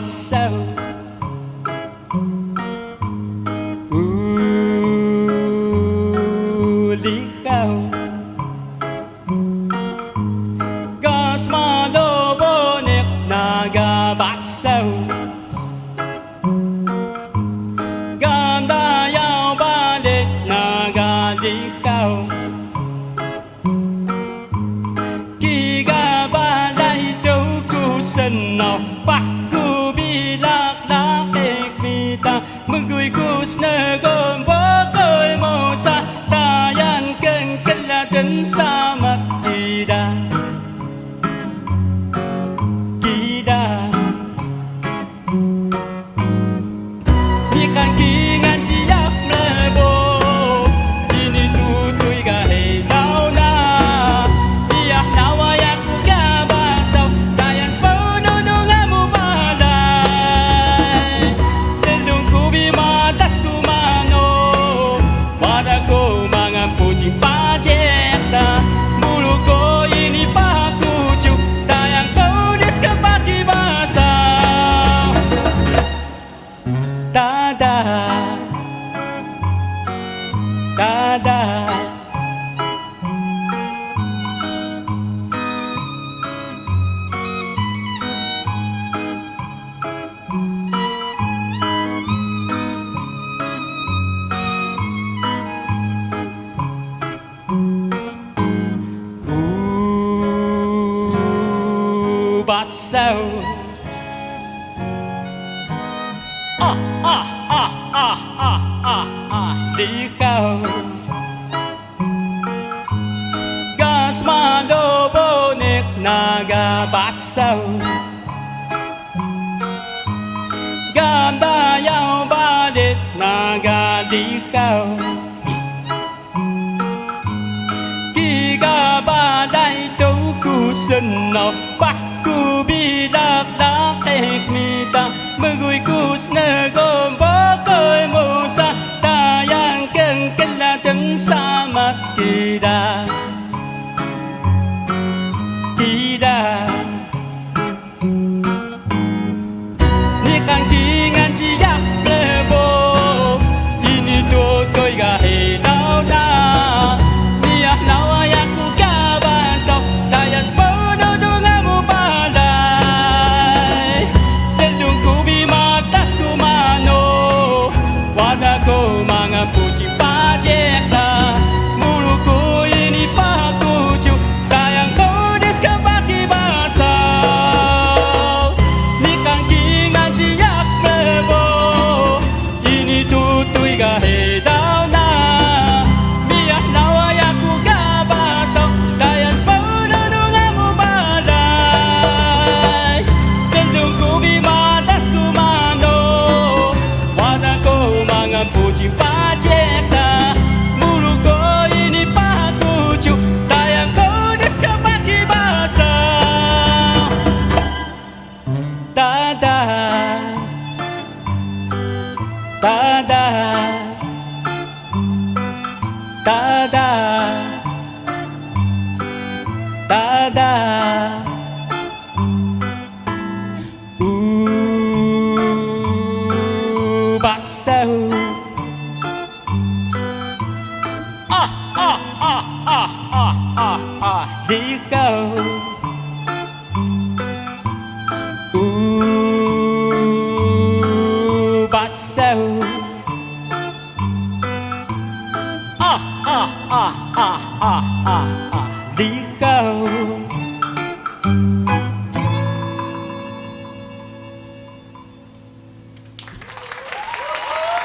Basaw Lihaw Gas malobonik naga Basaw Gamdayaw balit naga Lihaw Kiga balay daw kusanaw Paku bilak lakik mita Mengui kus negom bokoy mo sa Tayan keng kelatan samat kita Kita Ikan kingan ciyak nebo Ini tutuy gahilaw na Iyak nawayak mo gabasaw Tayan spono nung amo balay Lelong kubi matas kumano Wala ko mga pucing pajekta Mulo ko ini pakucu Tayang kaudes kapaki basaw Tada Tada Basaw Lihaw Gas malobonik naga Basaw Gamdayaw balit naga Lihaw Kiga balay daw kusanaw Paku bilak lakik mita Mengui kus negom bokoy mo sa Tayang keng kelatan samat kita Kita Nikan kingan ciyak lebo Ini tutoy gahilaw na Niyak nawayak ko kabasaw Tayan spono nung amo balay Lelong kubi matas kumano Wala ko mga pucing pajekta Mulo ko ini pakucu Tayang kaudes kapaki basaw Nikang kingan ciyak lebo Ini tutuy gahilaw na Miyak nawayak ko kabasaw Tayan spono nung amo balay Lelong kubi matas kumano Wala ko mga pucing pajekta Mulo ko ini pakucu Tayang kaudes kapaki basaw Tada Tada Tada Tada Basaw Lihaw Basaw Lihaw